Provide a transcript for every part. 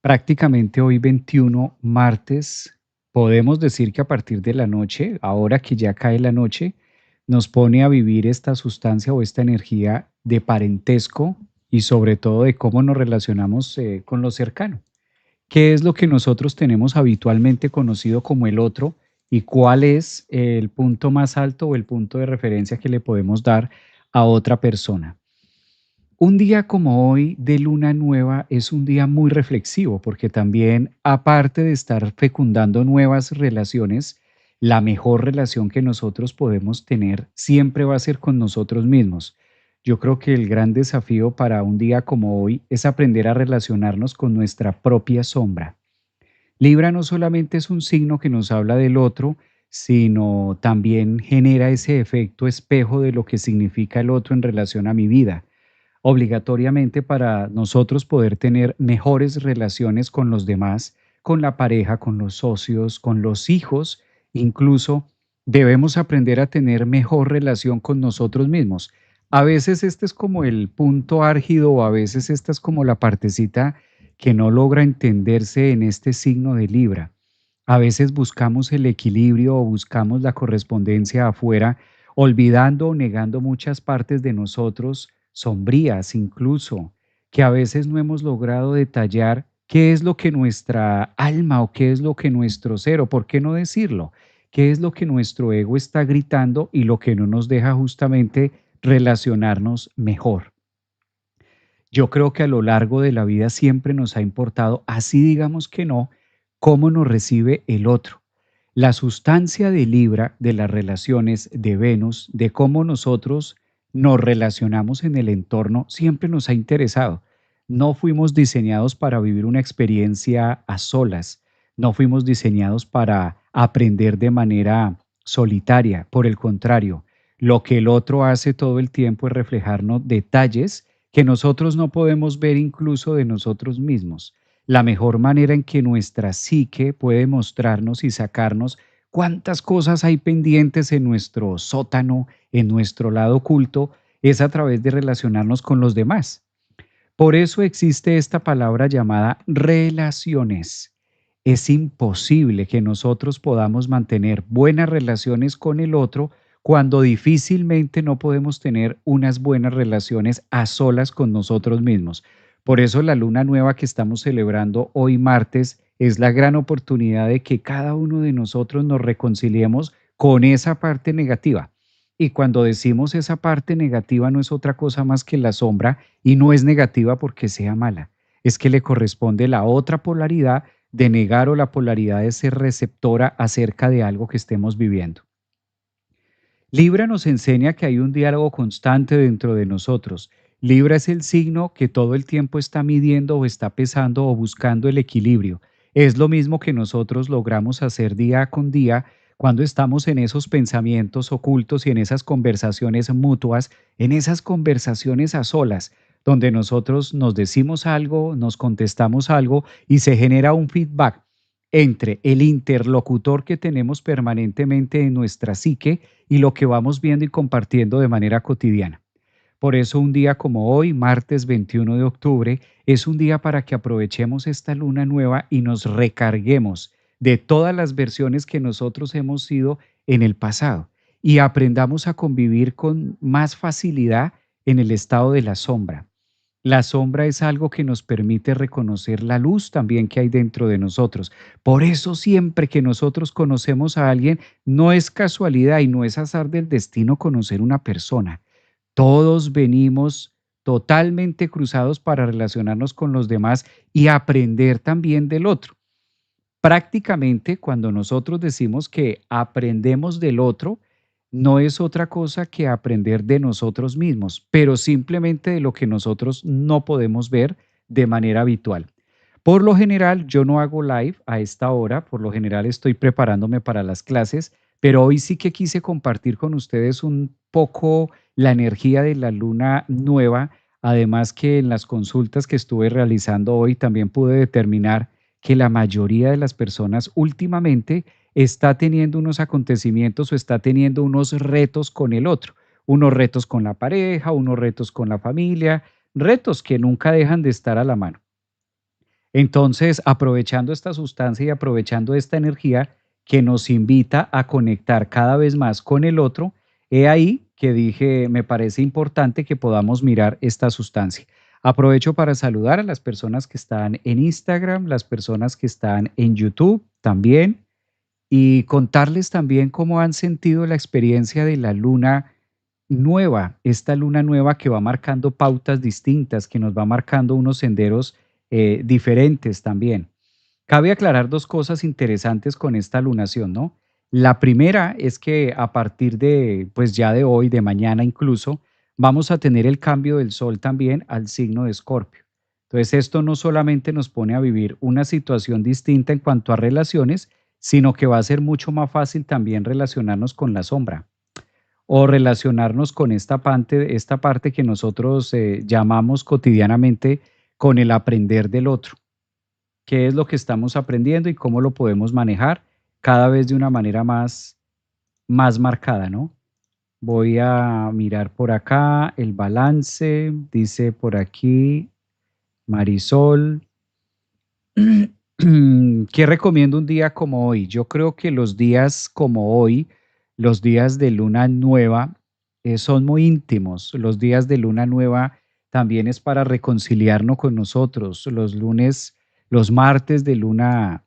Prácticamente hoy 21 martes, podemos decir que a partir de la noche, ahora que ya cae la noche, nos pone a vivir esta sustancia o esta energía de parentesco y sobre todo de cómo nos relacionamos con lo cercano. ¿Qué es lo que nosotros tenemos habitualmente conocido como el otro y cuál es el punto más alto o el punto de referencia que le podemos dar a otra persona? Un día como hoy de luna nueva es un día muy reflexivo porque también, aparte de estar fecundando nuevas relaciones, la mejor relación que nosotros podemos tener siempre va a ser con nosotros mismos. Yo creo que el gran desafío para un día como hoy es aprender a relacionarnos con nuestra propia sombra. Libra no solamente es un signo que nos habla del otro, sino también genera ese efecto espejo de lo que significa el otro en relación a mi vida obligatoriamente para nosotros poder tener mejores relaciones con los demás, con la pareja, con los socios, con los hijos, incluso debemos aprender a tener mejor relación con nosotros mismos. A veces este es como el punto álgido o a veces esta es como la partecita que no logra entenderse en este signo de Libra. A veces buscamos el equilibrio o buscamos la correspondencia afuera, olvidando o negando muchas partes de nosotros, sombrías incluso, que a veces no hemos logrado detallar qué es lo que nuestra alma o qué es lo que nuestro ser, o por qué no decirlo, qué es lo que nuestro ego está gritando y lo que no nos deja justamente relacionarnos mejor. Yo creo que a lo largo de la vida siempre nos ha importado, así digamos que no, cómo nos recibe el otro. La sustancia de Libra, de las relaciones de Venus, de cómo nosotros nos relacionamos en el entorno, siempre nos ha interesado. No fuimos diseñados para vivir una experiencia a solas, no fuimos diseñados para aprender de manera solitaria. Por el contrario, lo que el otro hace todo el tiempo es reflejarnos detalles que nosotros no podemos ver incluso de nosotros mismos. La mejor manera en que nuestra psique puede mostrarnos y sacarnos cuántas cosas hay pendientes en nuestro sótano, en nuestro lado oculto, es a través de relacionarnos con los demás. Por eso existe esta palabra llamada relaciones. Es imposible que nosotros podamos mantener buenas relaciones con el otro cuando difícilmente no podemos tener unas buenas relaciones a solas con nosotros mismos. Por eso la luna nueva que estamos celebrando hoy martes es la gran oportunidad de que cada uno de nosotros nos reconciliemos con esa parte negativa. Y cuando decimos esa parte negativa no es otra cosa más que la sombra y no es negativa porque sea mala, es que le corresponde la otra polaridad de negar o la polaridad de ser receptora acerca de algo que estemos viviendo. Libra nos enseña que hay un diálogo constante dentro de nosotros. Libra es el signo que todo el tiempo está midiendo o está pesando o buscando el equilibrio. Es lo mismo que nosotros logramos hacer día con día cuando estamos en esos pensamientos ocultos y en esas conversaciones mutuas, en esas conversaciones a solas, donde nosotros nos decimos algo, nos contestamos algo y se genera un feedback entre el interlocutor que tenemos permanentemente en nuestra psique y lo que vamos viendo y compartiendo de manera cotidiana. Por eso un día como hoy, martes 21 de octubre, es un día para que aprovechemos esta luna nueva y nos recarguemos de todas las versiones que nosotros hemos sido en el pasado y aprendamos a convivir con más facilidad en el estado de la sombra. La sombra es algo que nos permite reconocer la luz también que hay dentro de nosotros. Por eso siempre que nosotros conocemos a alguien, no es casualidad y no es azar del destino conocer una persona. Todos venimos totalmente cruzados para relacionarnos con los demás y aprender también del otro. Prácticamente cuando nosotros decimos que aprendemos del otro, no es otra cosa que aprender de nosotros mismos, pero simplemente de lo que nosotros no podemos ver de manera habitual. Por lo general, yo no hago live a esta hora, por lo general estoy preparándome para las clases, pero hoy sí que quise compartir con ustedes un poco la energía de la luna nueva, además que en las consultas que estuve realizando hoy también pude determinar que la mayoría de las personas últimamente está teniendo unos acontecimientos o está teniendo unos retos con el otro, unos retos con la pareja, unos retos con la familia, retos que nunca dejan de estar a la mano. Entonces, aprovechando esta sustancia y aprovechando esta energía que nos invita a conectar cada vez más con el otro, he ahí que dije, me parece importante que podamos mirar esta sustancia. Aprovecho para saludar a las personas que están en Instagram, las personas que están en YouTube también, y contarles también cómo han sentido la experiencia de la luna nueva, esta luna nueva que va marcando pautas distintas, que nos va marcando unos senderos diferentes también. Cabe aclarar dos cosas interesantes con esta lunación, ¿no? La primera es que a partir de, pues ya de hoy, de mañana incluso, vamos a tener el cambio del sol también al signo de Escorpio. Entonces, esto no solamente nos pone a vivir una situación distinta en cuanto a relaciones, sino que va a ser mucho más fácil también relacionarnos con la sombra o relacionarnos con esta parte que nosotros llamamos cotidianamente con el aprender del otro. ¿Qué es lo que estamos aprendiendo y cómo lo podemos manejar cada vez de una manera más marcada, ¿no? Voy a mirar por acá el balance, dice por aquí Marisol. ¿Qué recomiendo un día como hoy? Yo creo que los días como hoy, los días de luna nueva, son muy íntimos. Los días de luna nueva también es para reconciliarnos con nosotros. Los lunes, los martes de luna,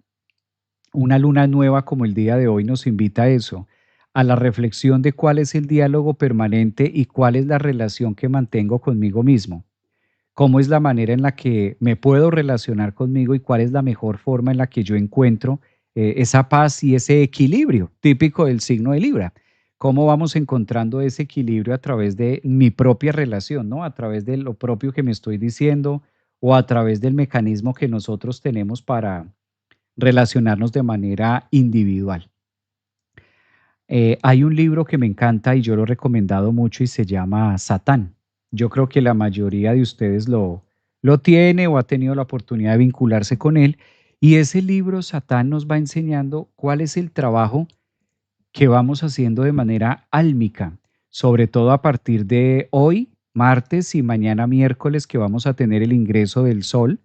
una luna nueva como el día de hoy nos invita a eso, a la reflexión de cuál es el diálogo permanente y cuál es la relación que mantengo conmigo mismo, cómo es la manera en la que me puedo relacionar conmigo y cuál es la mejor forma en la que yo encuentro esa paz y ese equilibrio típico del signo de Libra. Cómo vamos encontrando ese equilibrio a través de mi propia relación, ¿no? A través de lo propio que me estoy diciendo o a través del mecanismo que nosotros tenemos para relacionarnos de manera individual. Hay un libro que me encanta y yo lo he recomendado mucho y se llama Satán. Yo creo que la mayoría de ustedes lo tiene o ha tenido la oportunidad de vincularse con él. Y ese libro, Satán, nos va enseñando cuál es el trabajo que vamos haciendo de manera álmica, sobre todo a partir de hoy, martes y mañana miércoles, que vamos a tener el ingreso del sol.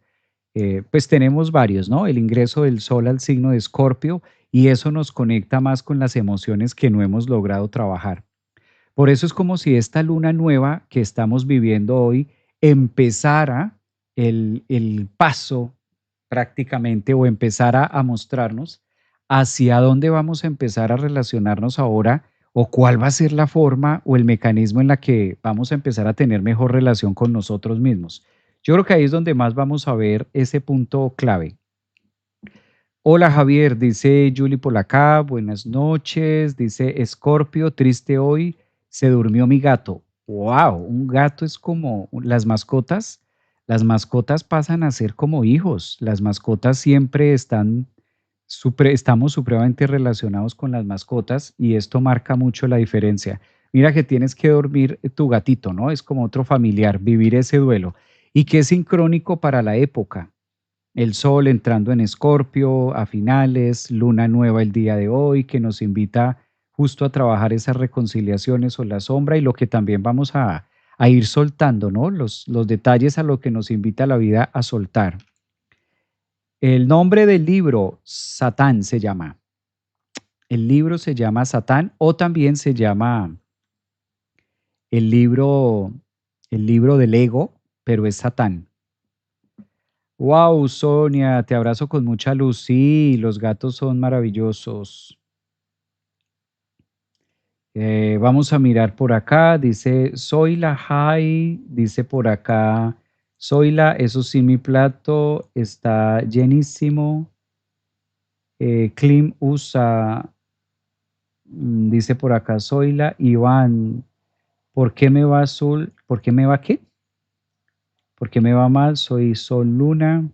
Pues tenemos varios, ¿no? El ingreso del sol al signo de Escorpio y eso nos conecta más con las emociones que no hemos logrado trabajar. Por eso es como si esta luna nueva que estamos viviendo hoy empezara el paso prácticamente o empezara a mostrarnos hacia dónde vamos a empezar a relacionarnos ahora o cuál va a ser la forma o el mecanismo en la que vamos a empezar a tener mejor relación con nosotros mismos. Yo creo que ahí es donde más vamos a ver ese punto clave. Hola Javier, dice Julie por acá, buenas noches, dice Escorpio, triste hoy, se durmió mi gato. Wow, un gato es como las mascotas pasan a ser como hijos, las mascotas siempre estamos supremamente relacionados con las mascotas y esto marca mucho la diferencia. Mira que tienes que dormir tu gatito, ¿no? Es como otro familiar, vivir ese duelo y que es sincrónico para la época. El sol entrando en Escorpio a finales, luna nueva el día de hoy, que nos invita justo a trabajar esas reconciliaciones o la sombra y lo que también vamos a ir soltando, ¿no? Los detalles a lo que nos invita la vida a soltar. El nombre del libro, Satán se llama. El libro se llama Satán o también se llama el libro, el libro del ego, pero es Satán. Wow, Sonia, te abrazo con mucha luz. Sí, los gatos son maravillosos. Vamos a mirar por acá. Dice, soy la Jai. Dice por acá, soy la, eso sí, mi plato está llenísimo. Klim usa, dice por acá, soy la Iván. ¿Por qué me va azul? ¿Por qué me va qué? ¿Por qué me va mal? Soy Sol Luna.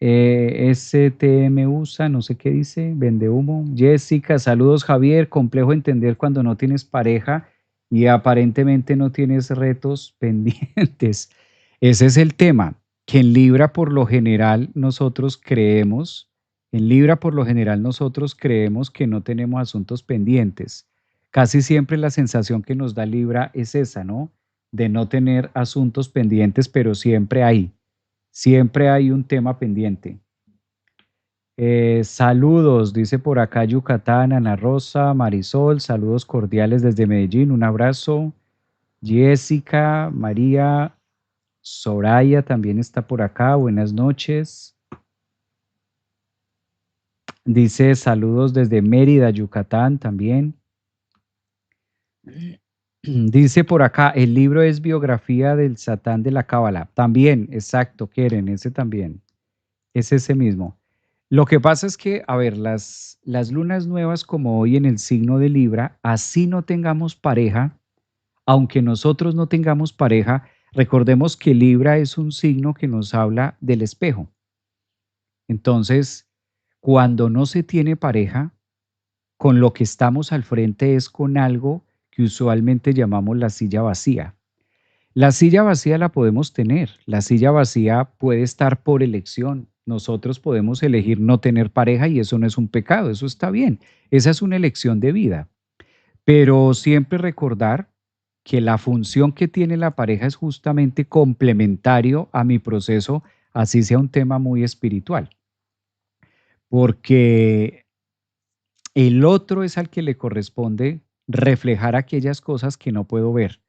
STM USA, no sé qué dice, vende humo. Jessica, saludos Javier, complejo entender cuando no tienes pareja y aparentemente no tienes retos pendientes. Ese es el tema, que en Libra por lo general nosotros creemos, en Libra por lo general nosotros creemos que no tenemos asuntos pendientes. Casi siempre la sensación que nos da Libra es esa, ¿no? De no tener asuntos pendientes, pero siempre hay. Siempre hay un tema pendiente. Saludos, dice por acá Yucatán, Ana Rosa, Marisol, saludos cordiales desde Medellín, un abrazo. Jessica, María, Soraya también está por acá, buenas noches. Dice saludos desde Mérida, Yucatán también. Dice por acá, el libro es biografía del Satán de la Cábala. También, exacto, Keren, ese también. Es ese mismo. Lo que pasa es que, a ver, las lunas nuevas como hoy en el signo de Libra, así no tengamos pareja, aunque nosotros no tengamos pareja, recordemos que Libra es un signo que nos habla del espejo. Entonces, cuando no se tiene pareja, con lo que estamos al frente es con algo que usualmente llamamos la silla vacía. La silla vacía la podemos tener. La silla vacía puede estar por elección. Nosotros podemos elegir no tener pareja y eso no es un pecado, eso está bien. Esa es una elección de vida. Pero siempre recordar que la función que tiene la pareja es justamente complementario a mi proceso, así sea un tema muy espiritual. Porque el otro es al que le corresponde reflejar aquellas cosas que no puedo ver.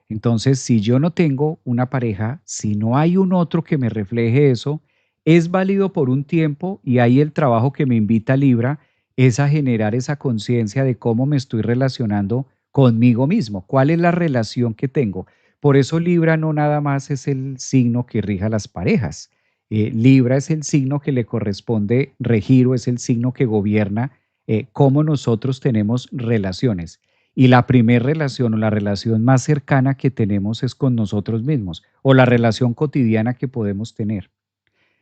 Entonces, si yo no tengo una pareja, si no hay un otro que me refleje eso, es válido por un tiempo y ahí el trabajo que me invita Libra es a generar esa conciencia de cómo me estoy relacionando conmigo mismo, cuál es la relación que tengo. Por eso Libra no nada más es el signo que rija las parejas. Libra es el signo que le corresponde regir o es el signo que gobierna cómo nosotros tenemos relaciones. Y la primera relación o la relación más cercana que tenemos es con nosotros mismos o la relación cotidiana que podemos tener.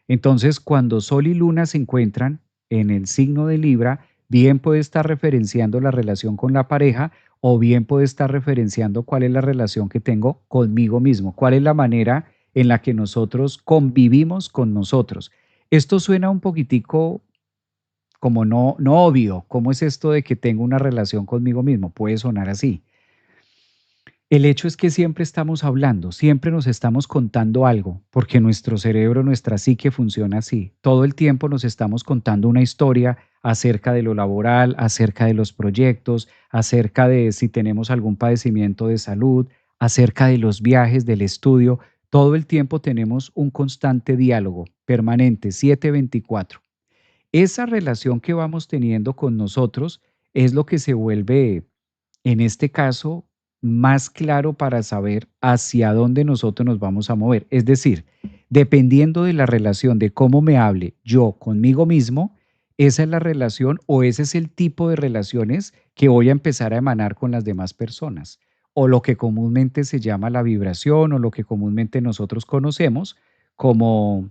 Entonces, cuando Sol y Luna se encuentran en el signo de Libra, bien puede estar referenciando la relación con la pareja o bien puede estar referenciando cuál es la relación que tengo conmigo mismo, cuál es la manera en la que nosotros convivimos con nosotros. Esto suena un poquitico como no obvio. ¿Cómo es esto de que tengo una relación conmigo mismo? Puede sonar así. El hecho es que siempre estamos hablando, siempre nos estamos contando algo, porque nuestro cerebro, nuestra psique funciona así. Todo el tiempo nos estamos contando una historia acerca de lo laboral, acerca de los proyectos, acerca de si tenemos algún padecimiento de salud, acerca de los viajes, del estudio. Todo el tiempo tenemos un constante diálogo permanente, 7/24. Esa relación que vamos teniendo con nosotros es lo que se vuelve, en este caso, más claro para saber hacia dónde nosotros nos vamos a mover. Es decir, dependiendo de la relación, de cómo me hable yo conmigo mismo, esa es la relación o ese es el tipo de relaciones que voy a empezar a emanar con las demás personas. O lo que comúnmente se llama la vibración o lo que comúnmente nosotros conocemos como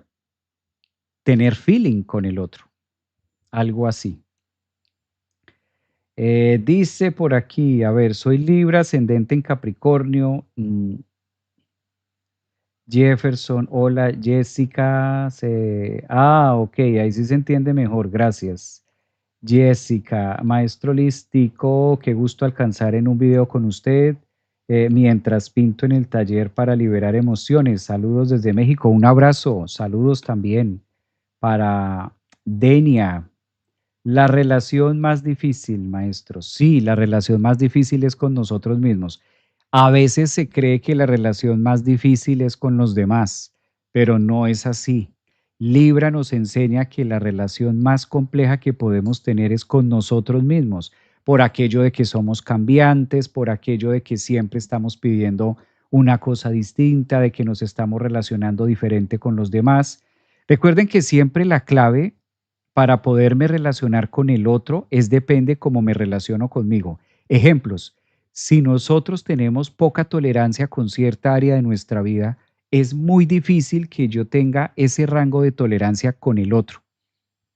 tener feeling con el otro, algo así. Dice por aquí, a ver, soy Libra, ascendente en Capricornio. Jefferson, hola, Jessica. Ok, ahí sí se entiende mejor, gracias. Jessica, maestro holístico, qué gusto alcanzar en un video con usted. Mientras pinto en el taller para liberar emociones. Saludos desde México, un abrazo, saludos también para Denia. La relación más difícil, maestro. Sí, la relación más difícil es con nosotros mismos. A veces se cree que la relación más difícil es con los demás, pero no es así. Libra nos enseña que la relación más compleja que podemos tener es con nosotros mismos, por aquello de que somos cambiantes, por aquello de que siempre estamos pidiendo una cosa distinta, de que nos estamos relacionando diferente con los demás. Recuerden que siempre la clave para poderme relacionar con el otro es depende cómo me relaciono conmigo. Ejemplos, si nosotros tenemos poca tolerancia con cierta área de nuestra vida, es muy difícil que yo tenga ese rango de tolerancia con el otro,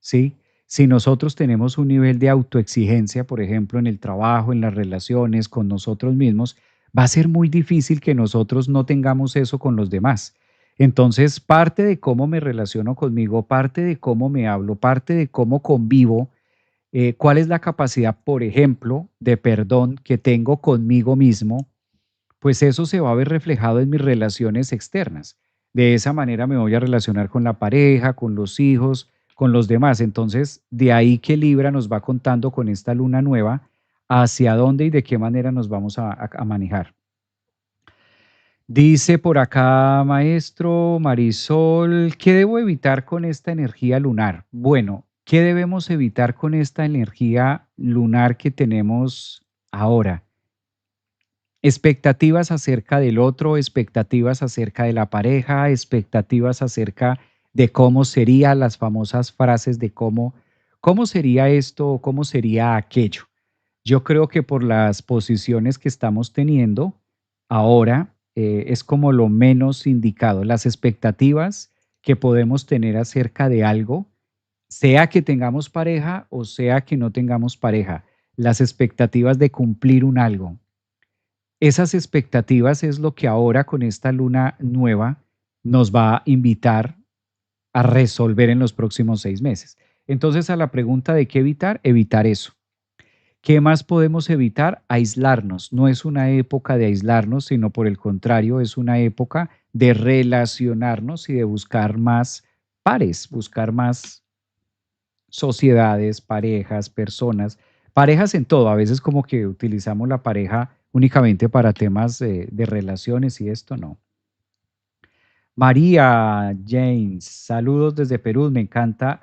¿sí? Si nosotros tenemos un nivel de autoexigencia, por ejemplo, en el trabajo, en las relaciones, con nosotros mismos, va a ser muy difícil que nosotros no tengamos eso con los demás. Entonces, parte de cómo me relaciono conmigo, parte de cómo me hablo, parte de cómo convivo, cuál es la capacidad, por ejemplo, de perdón que tengo conmigo mismo, pues eso se va a ver reflejado en mis relaciones externas. De esa manera me voy a relacionar con la pareja, con los hijos, con los demás. Entonces, de ahí que Libra nos va contando con esta luna nueva hacia dónde y de qué manera nos vamos a manejar. Dice por acá, maestro Marisol, ¿qué debo evitar con esta energía lunar? Bueno, ¿qué debemos evitar con esta energía lunar que tenemos ahora? Expectativas acerca del otro, expectativas acerca de la pareja, expectativas acerca de cómo sería, las famosas frases de cómo sería esto o cómo sería aquello. Yo creo que por las posiciones que estamos teniendo ahora, es como lo menos indicado. Las expectativas que podemos tener acerca de algo, sea que tengamos pareja o sea que no tengamos pareja, las expectativas de cumplir un algo. Esas expectativas es lo que ahora con esta luna nueva nos va a invitar a resolver en los próximos 6 meses. Entonces, a la pregunta de qué evitar, evitar eso. ¿Qué más podemos evitar? Aislarnos. No es una época de aislarnos, sino por el contrario, es una época de relacionarnos y de buscar más pares, buscar más sociedades, parejas, personas, parejas en todo. A veces como que utilizamos la pareja únicamente para temas de relaciones y esto no. María James, saludos desde Perú, me encanta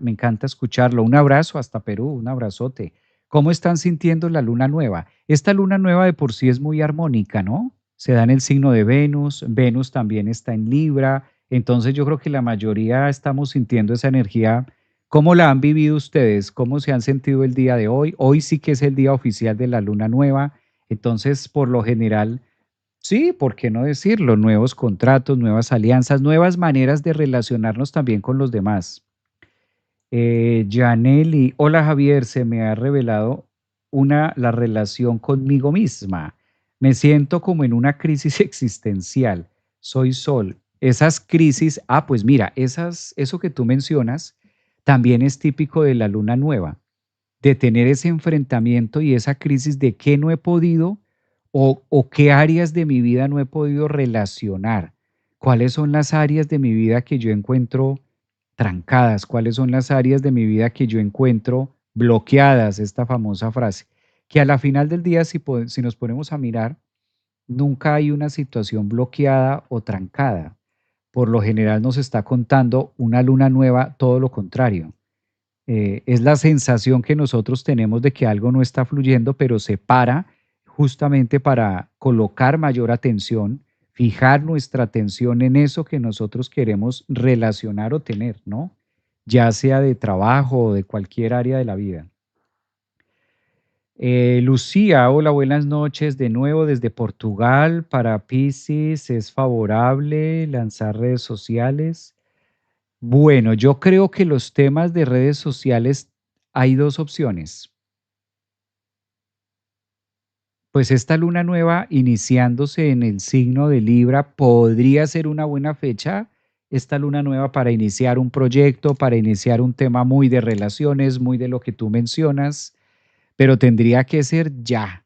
escucharlo. Un abrazo hasta Perú, un abrazote. ¿Cómo están sintiendo la luna nueva? Esta luna nueva de por sí es muy armónica, ¿no? Se da en el signo de Venus, Venus también está en Libra, entonces yo creo que la mayoría estamos sintiendo esa energía. ¿Cómo la han vivido ustedes? ¿Cómo se han sentido el día de hoy? Hoy sí que es el día oficial de la luna nueva, entonces por lo general sí, ¿por qué no decirlo? Nuevos contratos, nuevas alianzas, nuevas maneras de relacionarnos también con los demás. Janely, hola Javier, se me ha revelado la relación conmigo misma. Me siento como en una crisis existencial. Soy Sol. Esas crisis, pues mira, eso que tú mencionas también es típico de la luna nueva, de tener ese enfrentamiento y esa crisis de qué no he podido o qué áreas de mi vida no he podido relacionar. ¿Cuáles son las áreas de mi vida que yo encuentro trancadas? ¿Cuáles son las áreas de mi vida que yo encuentro bloqueadas? Esta famosa frase, que a la final del día, si nos ponemos a mirar, nunca hay una situación bloqueada o trancada. Por lo general nos está contando una luna nueva, todo lo contrario. Es la sensación que nosotros tenemos de que algo no está fluyendo, pero se para justamente para colocar mayor atención, fijar nuestra atención en eso que nosotros queremos relacionar o tener, ¿no? Ya sea de trabajo o de cualquier área de la vida. Lucía, hola, buenas noches. De nuevo desde Portugal. Para Piscis, ¿es favorable lanzar redes sociales? Bueno, yo creo que los temas de redes sociales hay dos opciones. Pues esta luna nueva iniciándose en el signo de Libra podría ser una buena fecha, esta luna nueva para iniciar un proyecto, para iniciar un tema muy de relaciones, muy de lo que tú mencionas, pero tendría que ser ya.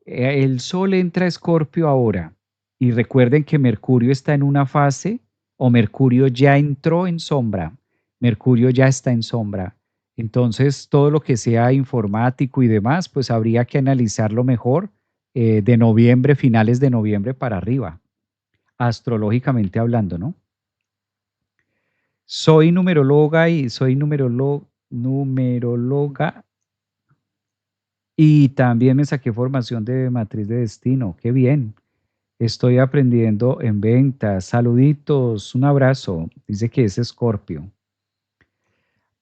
El Sol entra a Escorpio ahora y recuerden que Mercurio está en una fase o Mercurio ya entró en sombra. Mercurio ya está en sombra. Entonces, todo lo que sea informático y demás, pues habría que analizarlo mejor de noviembre, finales de noviembre para arriba, astrológicamente hablando, ¿no? Soy numeróloga y soy numeróloga y también me saqué formación de matriz de destino. Qué bien. Estoy aprendiendo en ventas. Saluditos, un abrazo. Dice que es Escorpio.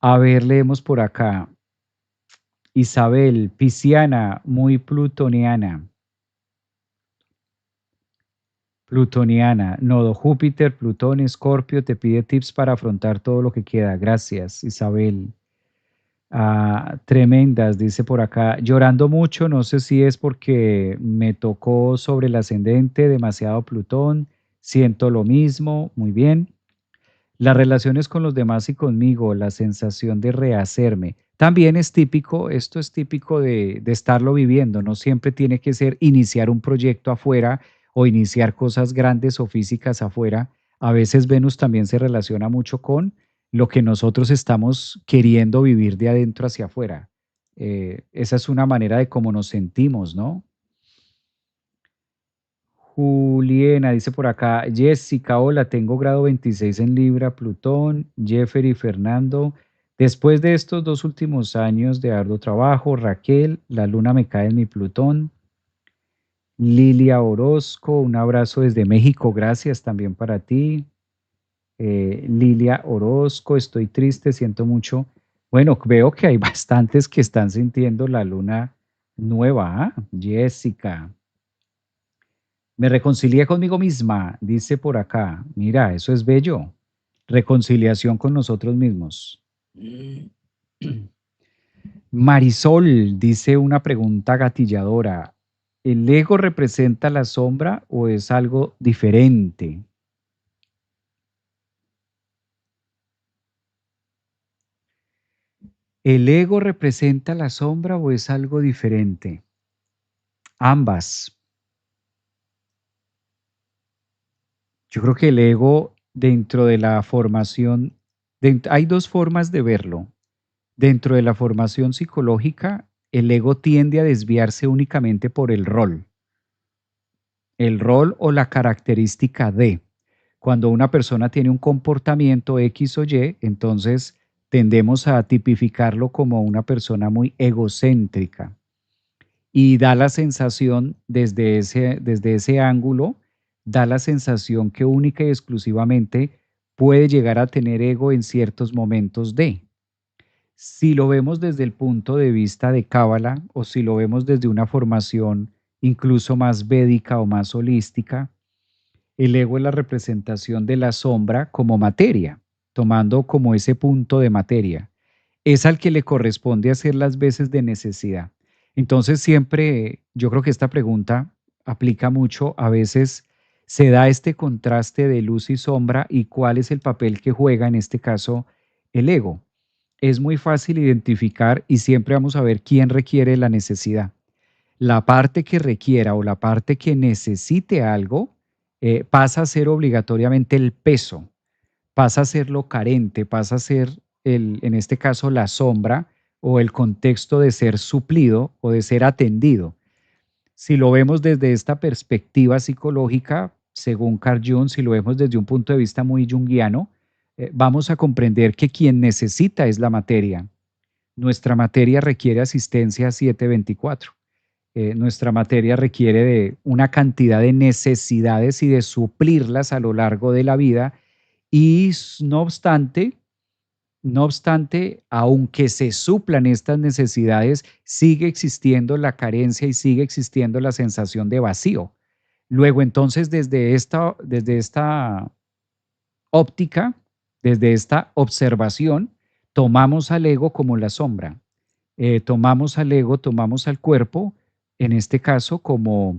A ver, leemos por acá. Isabel, pisciana, muy plutoniana. Plutoniana, nodo Júpiter, Plutón, Escorpio, te pide tips para afrontar todo lo que queda. Gracias, Isabel. Tremendas, dice por acá. Llorando mucho, no sé si es porque me tocó sobre el ascendente, demasiado Plutón. Siento lo mismo, muy bien. Las relaciones con los demás y conmigo, la sensación de rehacerme. También es típico, esto es típico de estarlo viviendo, no siempre tiene que ser iniciar un proyecto afuera o iniciar cosas grandes o físicas afuera. A veces Venus también se relaciona mucho con lo que nosotros estamos queriendo vivir de adentro hacia afuera. Esa es una manera de cómo nos sentimos, ¿no? Juliena dice por acá, Jessica, hola, tengo grado 26 en Libra, Plutón, Jeffery, Fernando. Después de estos 2 últimos años de arduo trabajo, Raquel, la luna me cae en mi Plutón. Lilia Orozco, un abrazo desde México, gracias también para ti. Lilia Orozco, estoy triste, siento mucho. Bueno, veo que hay bastantes que están sintiendo la luna nueva, ¿ah? Jessica. Me reconcilié conmigo misma, dice por acá. Mira, eso es bello. Reconciliación con nosotros mismos. Marisol dice una pregunta gatilladora. ¿El ego representa la sombra o es algo diferente? ¿El ego representa la sombra o es algo diferente? Ambas. Yo creo que el ego dentro de la formación, hay dos formas de verlo. Dentro de la formación psicológica, el ego tiende a desviarse únicamente por el rol o la característica de. Cuando una persona tiene un comportamiento X o Y, entonces tendemos a tipificarlo como una persona muy egocéntrica y da la sensación desde ese ángulo, da la sensación que única y exclusivamente puede llegar a tener ego en ciertos momentos de. Si lo vemos desde el punto de vista de Cábala o si lo vemos desde una formación incluso más védica o más holística, el ego es la representación de la sombra como materia, tomando como ese punto de materia. Es al que le corresponde hacer las veces de necesidad. Entonces siempre yo creo que esta pregunta aplica mucho. A veces se da este contraste de luz y sombra y cuál es el papel que juega en este caso el ego. Es muy fácil identificar y siempre vamos a ver quién requiere la necesidad. La parte que requiera o la parte que necesite algo pasa a ser obligatoriamente el peso, pasa a ser lo carente, pasa a ser en este caso la sombra o el contexto de ser suplido o de ser atendido. Si lo vemos desde esta perspectiva psicológica, según Carl Jung, si lo vemos desde un punto de vista muy junguiano, vamos a comprender que quien necesita es la materia. Nuestra materia requiere asistencia 724. Nuestra materia requiere de una cantidad de necesidades y de suplirlas a lo largo de la vida y no obstante, aunque se suplan estas necesidades, sigue existiendo la carencia y sigue existiendo la sensación de vacío. Luego, entonces, desde esta óptica, desde esta observación, tomamos al ego como la sombra. Tomamos al ego, tomamos al cuerpo, en este caso, como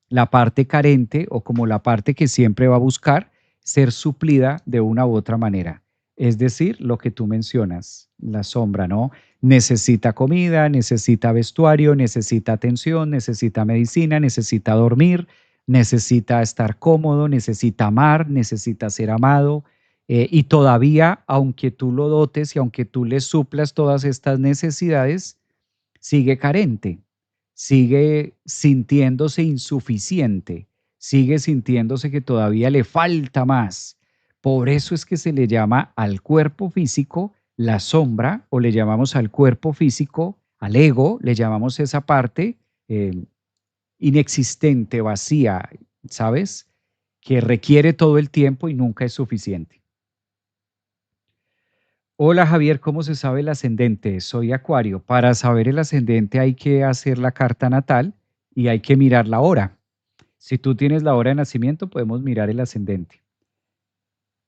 la parte carente o como la parte que siempre va a buscar ser suplida de una u otra manera. Es decir, lo que tú mencionas, la sombra, ¿no? Necesita comida, necesita vestuario, necesita atención, necesita medicina, necesita dormir, necesita estar cómodo, necesita amar, necesita ser amado. Y todavía, aunque tú lo dotes y aunque tú le suplas todas estas necesidades, sigue carente, sigue sintiéndose insuficiente, sigue sintiéndose que todavía le falta más. Por eso es que se le llama al cuerpo físico la sombra o le llamamos al cuerpo físico, al ego, le llamamos esa parte inexistente, vacía, ¿sabes? Que requiere todo el tiempo y nunca es suficiente. Hola Javier, ¿cómo se sabe el ascendente? Soy Acuario. Para saber el ascendente hay que hacer la carta natal y hay que mirar la hora. Si tú tienes la hora de nacimiento, podemos mirar el ascendente.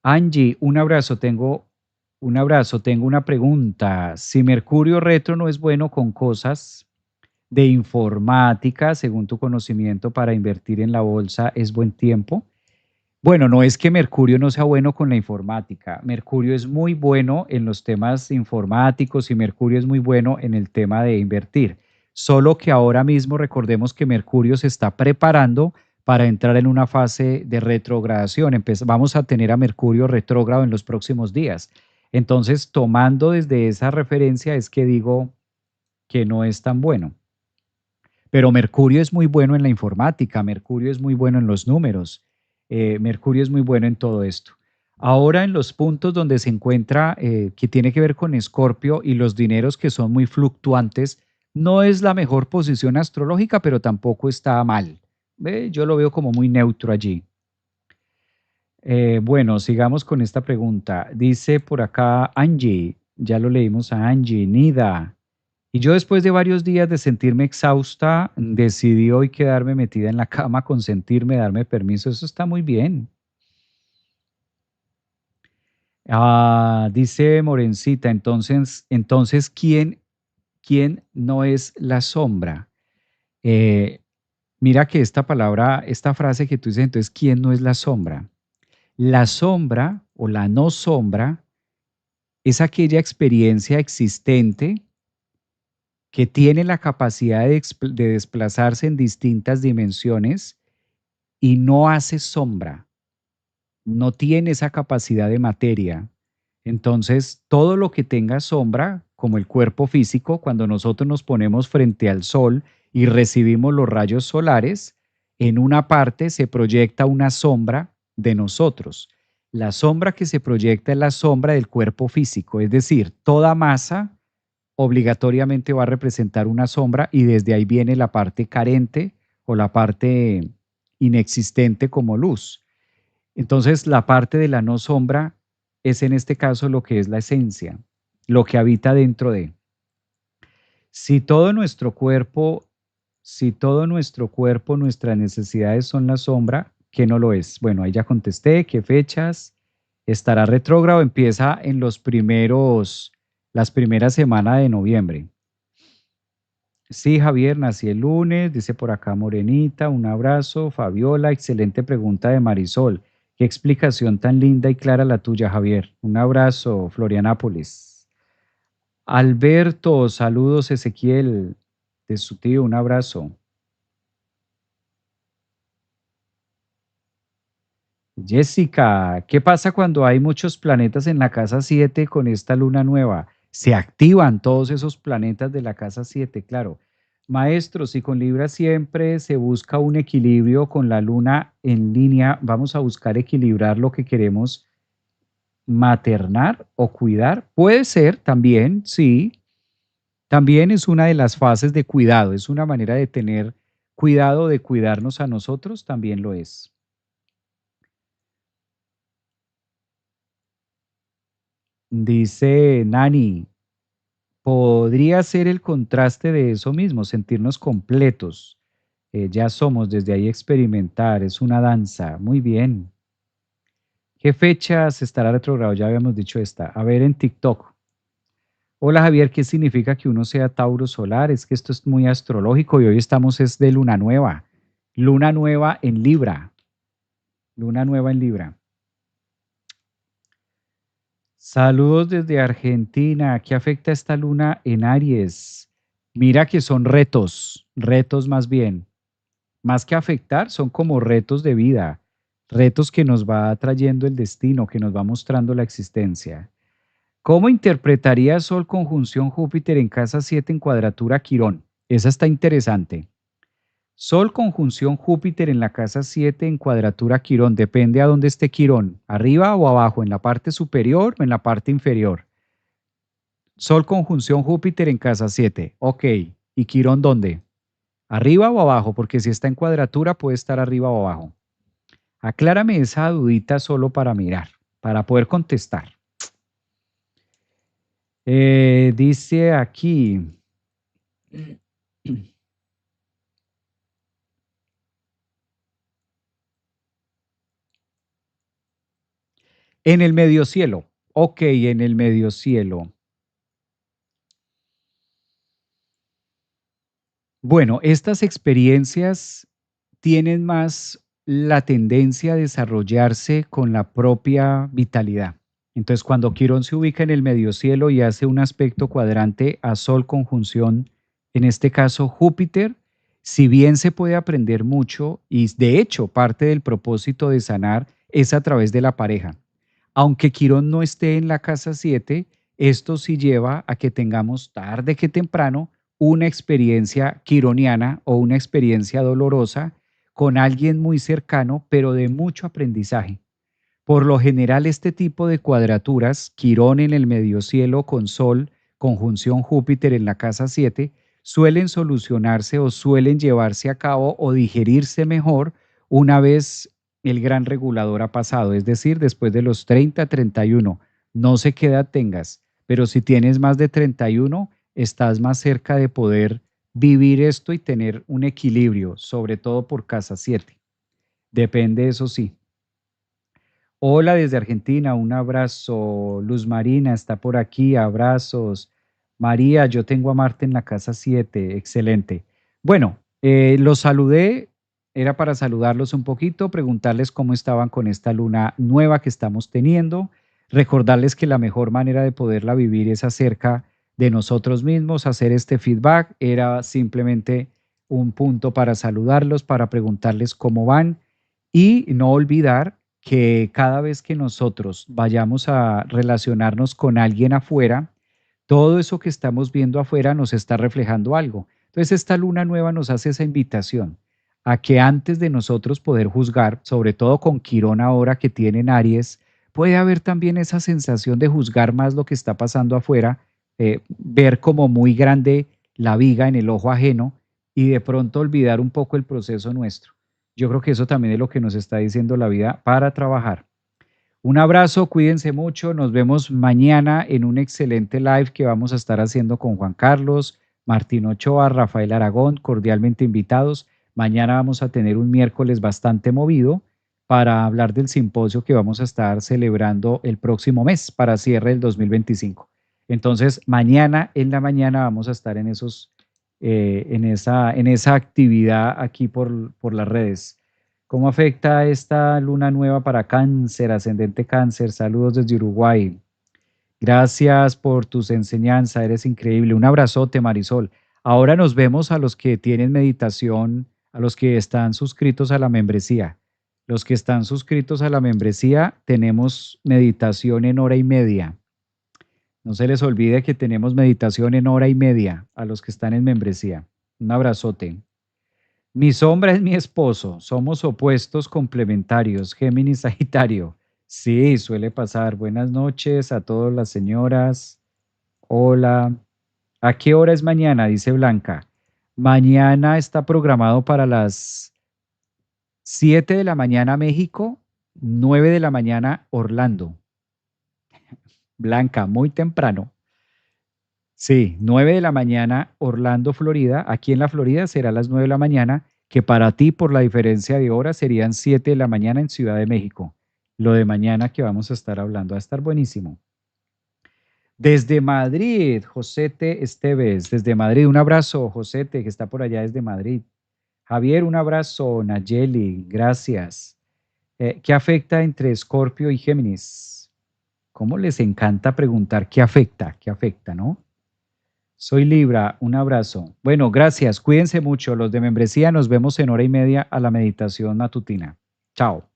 Angie, un abrazo, tengo una pregunta. Si Mercurio retro no es bueno con cosas de informática, según tu conocimiento, para invertir en la bolsa, ¿es buen tiempo? Bueno, no es que Mercurio no sea bueno con la informática. Mercurio es muy bueno en los temas informáticos y Mercurio es muy bueno en el tema de invertir. Solo que ahora mismo recordemos que Mercurio se está preparando para entrar en una fase de retrogradación. Vamos a tener a Mercurio retrógrado en los próximos días. Entonces, tomando desde esa referencia es que digo que no es tan bueno. Pero Mercurio es muy bueno en la informática, Mercurio es muy bueno en los números, Mercurio es muy bueno en todo esto. Ahora en los puntos donde se encuentra, que tiene que ver con Escorpio y los dineros que son muy fluctuantes, no es la mejor posición astrológica, pero tampoco está mal. ¿Ve? Yo lo veo como muy neutro allí. Bueno, sigamos con esta pregunta. Dice por acá Angie, ya lo leímos a Angie, Nida. Y yo después de varios días de sentirme exhausta, decidí hoy quedarme metida en la cama, consentirme, darme permiso. Eso está muy bien. Dice Morencita, entonces, ¿quién no es la sombra? Eh, Mira que esta palabra, esta frase que tú dices, entonces, ¿quién no es la sombra? La sombra o la no sombra es aquella experiencia existente que tiene la capacidad de desplazarse en distintas dimensiones y no hace sombra, no tiene esa capacidad de materia. Entonces, todo lo que tenga sombra, como el cuerpo físico, cuando nosotros nos ponemos frente al sol y recibimos los rayos solares, en una parte se proyecta una sombra de nosotros. La sombra que se proyecta es la sombra del cuerpo físico, es decir, toda masa obligatoriamente va a representar una sombra y desde ahí viene la parte carente o la parte inexistente como luz. Entonces, la parte de la no sombra es en este caso lo que es la esencia, lo que habita dentro de. Si todo nuestro cuerpo, si todo nuestro cuerpo, nuestras necesidades son la sombra, ¿qué no lo es? Bueno, ahí ya contesté, ¿qué fechas? Estará retrógrado, empieza en las primeras semanas de noviembre. Sí, Javier, nací el lunes, dice por acá Morenita, un abrazo. Fabiola, excelente pregunta de Marisol. Qué explicación tan linda y clara la tuya, Javier. Un abrazo, Florianápolis. Alberto, saludos, Ezequiel, de su tío, un abrazo. Jessica, ¿qué pasa cuando hay muchos planetas en la casa 7 con esta luna nueva? Se activan todos esos planetas de la casa 7, claro. Maestro, si con Libra siempre se busca un equilibrio con la luna en línea, vamos a buscar equilibrar lo que queremos maternar o cuidar. Puede ser también, sí. También es una de las fases de cuidado, es una manera de tener cuidado, de cuidarnos a nosotros, también lo es. Dice Nani, podría ser el contraste de eso mismo, sentirnos completos. Ya somos desde ahí experimentar, es una danza. Muy bien. ¿Qué fechas estará retrogrado? Ya habíamos dicho esta. A ver en TikTok. Hola Javier, ¿qué significa que uno sea Tauro solar? Es que esto es muy astrológico y hoy estamos es de luna nueva. Luna nueva en Libra. Luna nueva en Libra. Saludos desde Argentina. ¿Qué afecta esta luna en Aries? Mira que son retos, retos más bien. Más que afectar, son como retos de vida, retos que nos va trayendo el destino, que nos va mostrando la existencia. ¿Cómo interpretaría Sol conjunción Júpiter en casa 7 en cuadratura Quirón? Esa está interesante. Sol conjunción Júpiter en la casa 7 en cuadratura Quirón. Depende a dónde esté Quirón, arriba o abajo, en la parte superior o en la parte inferior. Sol conjunción Júpiter en casa 7. Ok. ¿Y Quirón dónde? ¿Arriba o abajo? Porque si está en cuadratura puede estar arriba o abajo. Aclárame esa dudita solo para mirar, para poder contestar. Dice aquí, en el medio cielo. Ok, en el medio cielo. Bueno, estas experiencias tienen más la tendencia a desarrollarse con la propia vitalidad. Entonces, cuando Quirón se ubica en el medio cielo y hace un aspecto cuadrante a Sol conjunción, en este caso Júpiter, Si bien se puede aprender mucho y de hecho parte del propósito de sanar es a través de la pareja. Aunque Quirón no esté en la casa 7, esto sí lleva a que tengamos tarde que temprano una experiencia quironiana o una experiencia dolorosa con alguien muy cercano, pero de mucho aprendizaje. Por lo general, este tipo de cuadraturas, Quirón en el mediocielo con Sol, conjunción Júpiter en la casa 7, suelen solucionarse o suelen llevarse a cabo o digerirse mejor una vez el gran regulador ha pasado, es decir, después de los 30, 31. No sé qué edad tengas, pero si tienes más de 31, estás más cerca de poder vivir esto y tener un equilibrio, sobre todo por casa 7. Depende, eso sí. Hola desde Argentina, un abrazo. Luz Marina está por aquí, abrazos. María, yo tengo a Marta en la casa 7, excelente. Bueno, los saludé, era para saludarlos un poquito, preguntarles cómo estaban con esta luna nueva que estamos teniendo, recordarles que la mejor manera de poderla vivir es acerca de nosotros mismos, hacer este feedback, era simplemente un punto para saludarlos, para preguntarles cómo van y no olvidar que cada vez que nosotros vayamos a relacionarnos con alguien afuera, todo eso que estamos viendo afuera nos está reflejando algo. Entonces, esta luna nueva nos hace esa invitación a que antes de nosotros poder juzgar, sobre todo con Quirón ahora que tienen Aries, puede haber también esa sensación de juzgar más lo que está pasando afuera, ver como muy grande la viga en el ojo ajeno y de pronto olvidar un poco el proceso nuestro. Yo creo que eso también es lo que nos está diciendo la vida para trabajar. Un abrazo, cuídense mucho, nos vemos mañana en un excelente live que vamos a estar haciendo con Juan Carlos, Martín Ochoa, Rafael Aragón, cordialmente invitados. Mañana vamos a tener un miércoles bastante movido para hablar del simposio que vamos a estar celebrando el próximo mes para cierre del 2025. Entonces, mañana en la mañana vamos a estar en esa actividad aquí por las redes. ¿Cómo afecta esta luna nueva para Cáncer, ascendente Cáncer? Saludos desde Uruguay. Gracias por tus enseñanzas, eres increíble. Un abrazote, Marisol. Ahora nos vemos a los que tienen meditación, a los que están suscritos a la membresía. Los que están suscritos a la membresía, tenemos meditación en hora y media. No se les olvide que tenemos meditación en hora y media a los que están en membresía. Un abrazote. Mi sombra es mi esposo, somos opuestos complementarios, Géminis Sagitario. Sí, suele pasar. Buenas noches a todas las señoras. Hola. ¿A qué hora es mañana? Dice Blanca. Mañana está programado para las 7 de la mañana México, 9 de la mañana Orlando. Blanca, muy temprano. Sí, 9 de la mañana Orlando, Florida. Aquí en la Florida será las 9 de la mañana, que para ti por la diferencia de horas serían 7 de la mañana en Ciudad de México. Lo de mañana que vamos a estar hablando va a estar buenísimo. Desde Madrid, Josete Esteves, desde Madrid, un abrazo, Josete, que está por allá desde Madrid. Javier, un abrazo, Nayeli, gracias. ¿Qué afecta entre Escorpio y Géminis? ¿Cómo les encanta preguntar qué afecta, no? Soy Libra, un abrazo. Bueno, gracias. Cuídense mucho. Los de membresía nos vemos en hora y media a la meditación matutina. Chao.